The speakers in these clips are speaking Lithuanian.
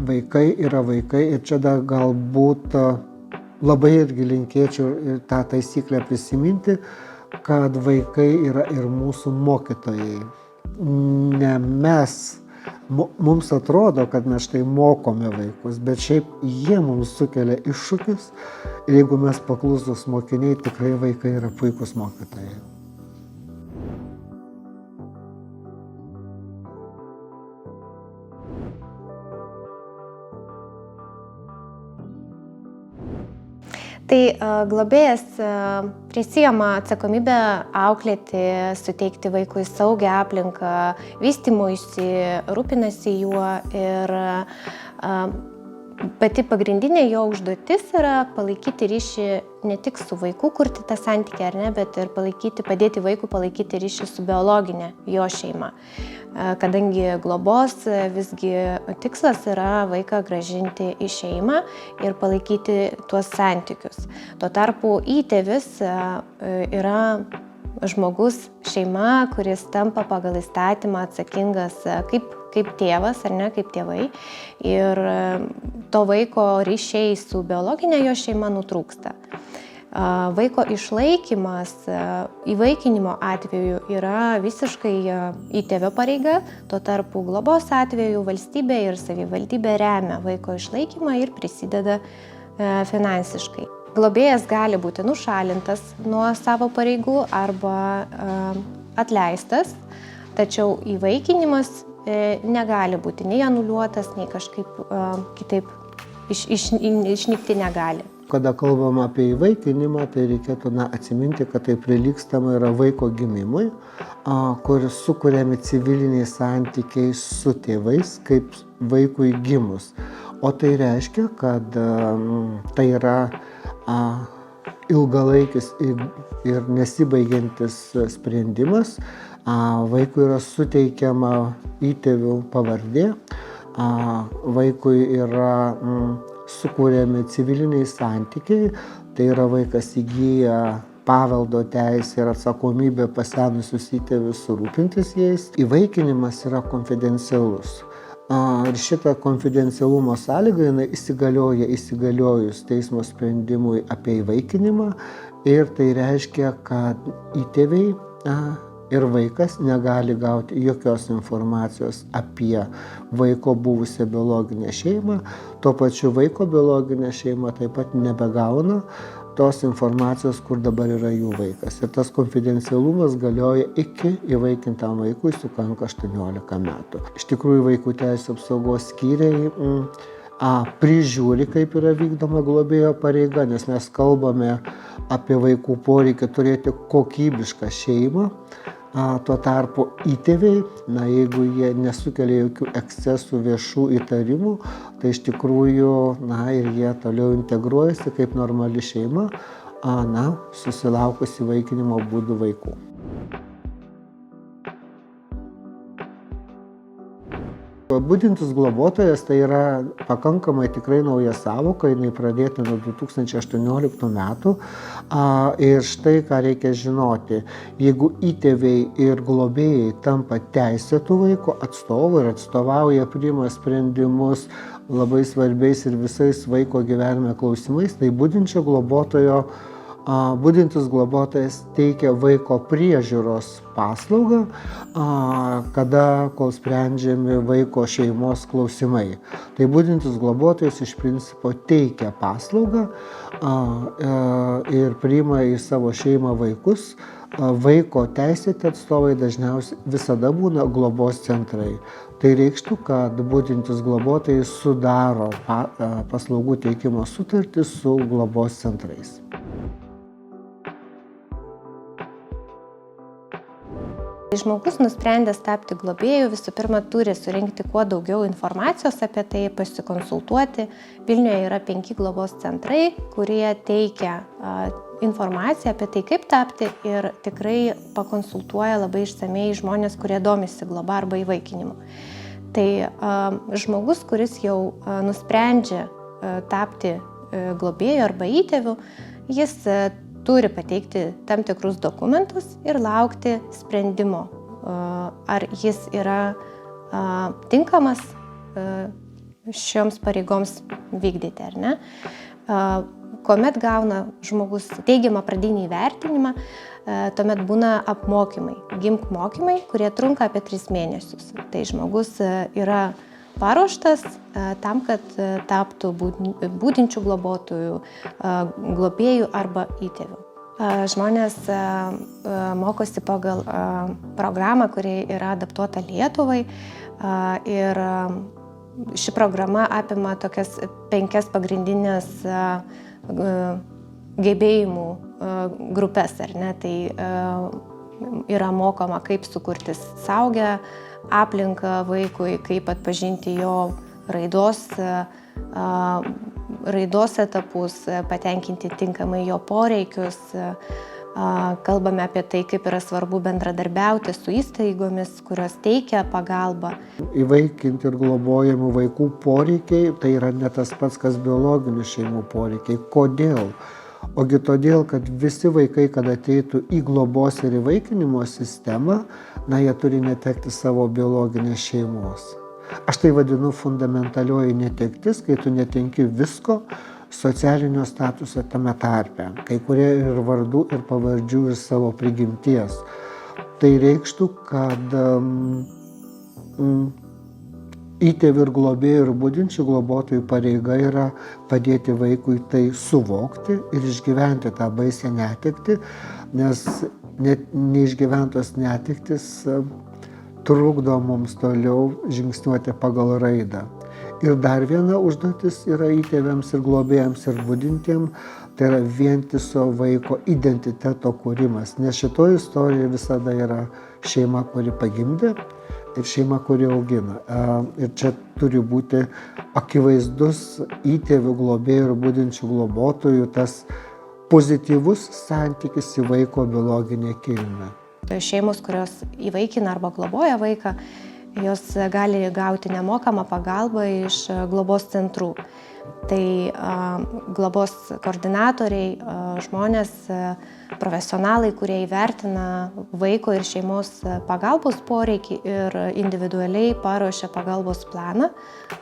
vaikai yra vaikai ir čia dar galbūt labai irgi linkėčiau ir tą taisyklę prisiminti, kad vaikai yra ir mūsų mokytojai. Ne mes, mums atrodo, kad mes štai mokome vaikus, bet šiaip jie mums sukelia iššūkius ir jeigu mes paklusnūs mokiniai, tikrai vaikai yra puikūs mokytojai. Tai globėjas prisiima atsakomybę auklėti, suteikti vaikui saugią aplinką, vystymuisi, rūpinasi juo ir pati pagrindinė jo užduotis yra palaikyti ryšį ne tik su vaiku, kurti tą santykį, ar ne, bet ir padėti vaikui palaikyti ryšį su biologinė jo šeima. Kadangi globos visgi tikslas yra vaiką grąžinti į šeimą ir palaikyti tuos santykius. Tuo tarpu įtėvis yra žmogus, šeima, kuris tampa pagal įstatymą atsakingas kaip tėvas, ar ne, kaip tėvai. Ir to vaiko ryšiai su biologinė jo šeima nutrūksta. Vaiko išlaikymas įvaikinimo atveju yra visiškai įtėvio pareiga, tuo tarpu globos atveju valstybė ir savivaldybė remia vaiko išlaikymą ir prisideda finansiškai. Globėjas gali būti nušalintas nuo savo pareigų arba atleistas, tačiau įvaikinimas negali būti nei anuliuotas, nei kažkaip kitaip išnykti negali. Kada kalbam apie įvaikinimą, tai reikėtų atsiminti, kad tai prilygstama yra vaiko gimimui, kuris sukuriami civiliniai santykiai su tėvais, kaip vaikui gimus. O tai reiškia, kad tai yra ilgalaikis ir nesibaigiantis sprendimas. Vaikui yra suteikiama įtėvių pavardė, vaikui yra sukūrėmi civiliniai santykiai, tai yra vaikas įgyja paveldo teisę ir atsakomybę pasenusius įtėvius rūpintis jais. Įvaikinimas yra konfidencialus. Ir šitą konfidencialumo sąlygą įsigalioja įsigaliojus teismo sprendimui apie įvaikinimą ir tai reiškia, kad įtėviai ir vaikas negali gauti jokios informacijos apie vaiko buvusią biologinę šeimą, tuo pačiu vaiko biologinė šeima taip pat nebegauna tos informacijos, kur dabar yra jų vaikas. Ir tas konfidencialumas galioja iki įvaikintam vaikui sukanka 18 metų. Iš tikrųjų, vaikų teisių apsaugos skyriai prižiūri, kaip yra vykdoma globėjo pareiga, nes mes kalbame apie vaikų poreikį turėti kokybišką šeimą. Tuo tarpu įtėviai, jeigu jie nesukelia jokių ekscesų, viešų įtarimų, tai iš tikrųjų, ir jie toliau integruojasi kaip normali šeima, susilaukus įvaikinimo būdų vaikų. Budintis globotojas tai yra pakankamai tikrai nauja sąvoka, jinai pradėta nuo 2018 metų. Ir štai ką reikia žinoti, jeigu įtėviai ir globėjai tampa teisėtų vaiko atstovų ir atstovauja, priima sprendimus labai svarbiais ir visais vaiko gyvenime klausimais, tai budintis globotojas teikia vaiko priežiūros paslaugą, kol sprendžiami vaiko šeimos klausimai. Tai budintis globotojas iš principo teikia paslaugą ir priima į savo šeimą vaikus. Vaiko teisėti atstovai dažniausiai visada būna globos centrai. Tai reikštų, kad budintis globotojai sudaro paslaugų teikimo sutartį su globos centrais. Žmogus nusprendęs tapti globėju visų pirma turi surinkti kuo daugiau informacijos apie tai, pasikonsultuoti. Vilniuje yra 5 globos centrai, kurie teikia informaciją apie tai, kaip tapti ir tikrai pakonsultuoja labai išsamiai žmonės, kurie domisi globa arba įvaikinimu. Tai žmogus, kuris jau nusprendžia tapti globėju arba įtėviu, jis turi pateikti tam tikrus dokumentus ir laukti sprendimo, ar jis yra tinkamas šioms pareigoms vykdyti, ar ne. Kuomet gauna žmogus teigiamą pradinį įvertinimą, tuomet būna apmokymai, GIMK mokymai, kurie trunka apie 3 mėnesius. Tai žmogus yra paruoštas tam, kad taptų budinčių globotojų, globėjų arba įtėvių. Žmonės mokosi pagal programą, kuri yra adaptuota Lietuvai, ir ši programa apima tokias 5 pagrindinės gebėjimų grupės, ar ne? Tai yra mokoma, kaip sukurti saugią aplinką vaikui, kaip atpažinti jo raidos etapus, patenkinti tinkamai jo poreikius. Kalbame apie tai, kaip yra svarbu bendradarbiauti su įstaigomis, kurios teikia pagalbą. Įvaikinti ir globojamų vaikų poreikiai tai yra ne tas pats, kas biologinių šeimų poreikiai. Kodėl? Ogi todėl, kad visi vaikai, kad ateitų į globos ir įvaikinimo sistemą, jie turi netekti savo biologinės šeimos. Aš tai vadinu fundamentalioji netektis, kai tu netenki visko, socialinio statuso tame tarpe, kai kurie ir vardų, ir pavardžių, ir savo prigimties. Tai reikštų, kad įtėvių ir globėjų ir budinčių globotojų pareiga yra padėti vaikui tai suvokti ir išgyventi tą baisią netektį, nes net neišgyventos netektis trukdo mums toliau žingsniuoti pagal raidą. Ir dar viena užduotis yra įtėviams ir globėjams ir budintiem, tai yra vientiso vaiko identiteto kūrimas. Nes šitoje istorijoje visada yra šeima, kuri pagimdė ir šeima, kuri augina. Ir čia turi būti akivaizdus įtėvių, globėjų ir budinčių globotojų tas pozityvus santykis į vaiko biologinę kilmę. Šeimos, kurios įvaikina arba globoja vaiką, jos gali gauti nemokamą pagalbą iš globos centrų. Tai globos koordinatoriai, žmonės, profesionalai, kurie įvertina vaiko ir šeimos pagalbos poreikį ir individualiai paruošia pagalbos planą,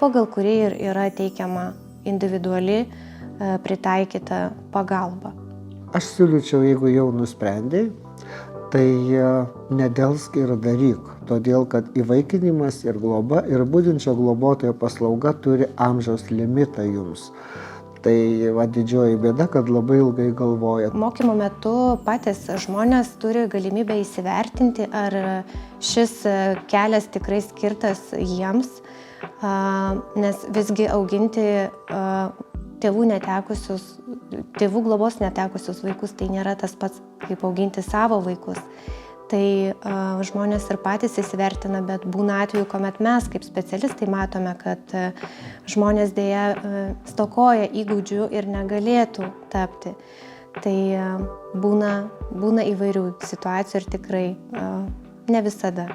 pagal kurį ir yra teikiama individuali pritaikyta pagalba. Aš siūlyčiau, jeigu jau nusprendei, tai nedelsk ir daryk, todėl kad įvaikinimas ir globa ir budinčio globotojo paslauga turi amžiaus limitą jums. Tai didžioji bėda, kad labai ilgai galvoja. Mokymo metu patys žmonės turi galimybę įsivertinti, ar šis kelias tikrai skirtas jiems, nes visgi auginti tėvų globos netekusius vaikus, tai nėra tas pats, kaip auginti savo vaikus. Tai žmonės ir patys įsivertina, bet būna atveju, kuomet mes kaip specialistai matome, kad žmonės dėja stokoja įgūdžių ir negalėtų tapti. Tai būna įvairių situacijų ir tikrai ne visada.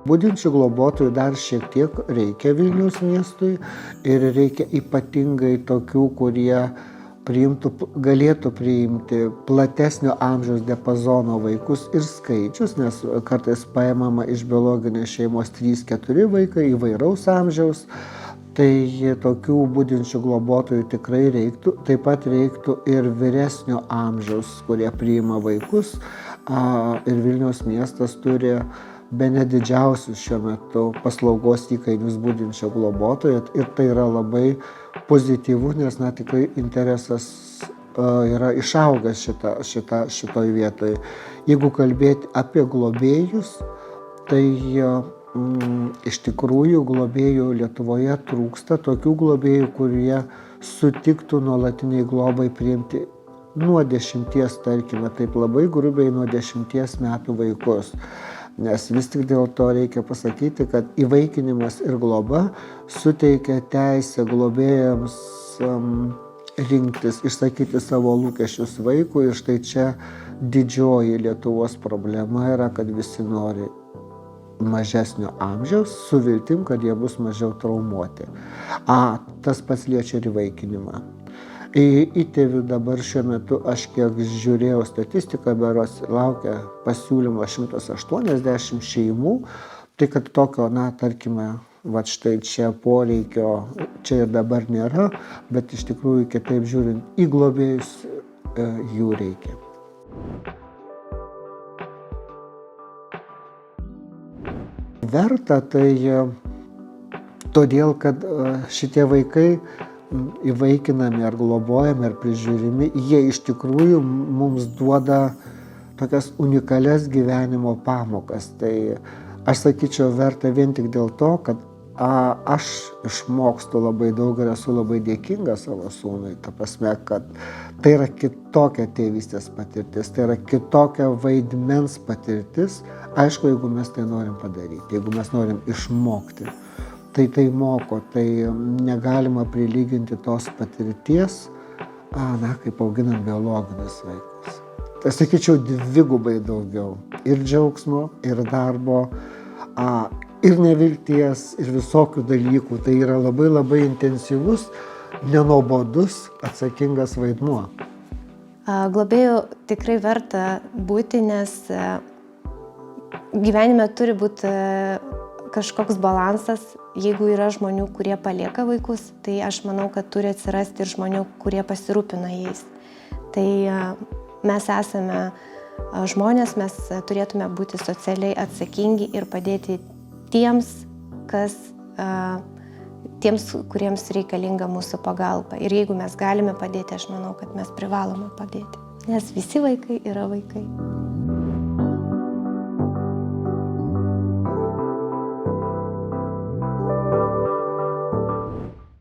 Budinčių globotojų dar šiek tiek reikia Vilniaus miestui ir reikia ypatingai tokių, kurie galėtų priimti platesnio amžiaus diapazono vaikus ir skaičius, nes kartais paimama iš biologinės šeimos 3-4 vaikai įvairaus amžiaus. Tai tokių budinčių globotojų tikrai reiktų. Taip pat reiktų ir vyresnio amžiaus, kurie priima vaikus. Ir Vilniaus miestas turi bene didžiausius šiuo metu paslaugos įkainius budinčio globotojo ir tai yra labai pozityvu, nes tikrai interesas yra išaugęs šitoj vietoje. Jeigu kalbėti apie globėjus, tai iš tikrųjų globėjų Lietuvoje trūksta, tokių globėjų, kurie sutiktų nuolatiniai globai priimti nuo 10, tarkime, taip labai grubiai nuo 10 metų vaikus. Nes vis tik dėl to reikia pasakyti, kad įvaikinimas ir globa suteikia teisę globėjams rinktis, išsakyti savo lūkesčius vaikui. Ir štai čia didžioji Lietuvos problema yra, kad visi nori mažesnio amžiaus su viltim, kad jie bus mažiau traumuoti. Tas pats liečia ir įvaikinimą. Įtėvių dabar šiuo metu, aš kiek žiūrėjau statistiką, beros laukia pasiūlymo 180 šeimų, tai kad tokio, tarkime, štai čia poreikio čia ir dabar nėra, bet iš tikrųjų, kitaip žiūrint, į globėjus jų reikia. Verta tai todėl, kad šitie vaikai įvaikinami ar globojami ar prižiūrimi, jie iš tikrųjų mums duoda tokias unikalias gyvenimo pamokas. Tai aš sakyčiau, verta vien tik dėl to, kad aš išmokstu labai daug ir esu labai dėkinga savo sūnui. Ta prasme, kad tai yra kitokia tėvystės patirtis, tai yra kitokia vaidmens patirtis. Aišku, jeigu mes tai norim padaryti, jeigu mes norim išmokti, tai moko, tai negalima prilyginti tos patirties, kaip auginant biologinius vaikus. Tai sakyčiau, dvigubai daugiau ir džiaugsmo, ir darbo, ir nevilties, ir visokių dalykų. Tai yra labai labai intensyvus, nenuobodus, atsakingas vaidmuo. Globėjų tikrai verta būti, nes gyvenime turi būti kažkoks balansas. Jeigu yra žmonių, kurie palieka vaikus, tai aš manau, kad turi atsirasti ir žmonių, kurie pasirūpina jais. Tai mes esame žmonės, mes turėtume būti socialiai atsakingi ir padėti tiems, kuriems reikalinga mūsų pagalba. Ir jeigu mes galime padėti, aš manau, kad mes privalome padėti. Nes visi vaikai yra vaikai.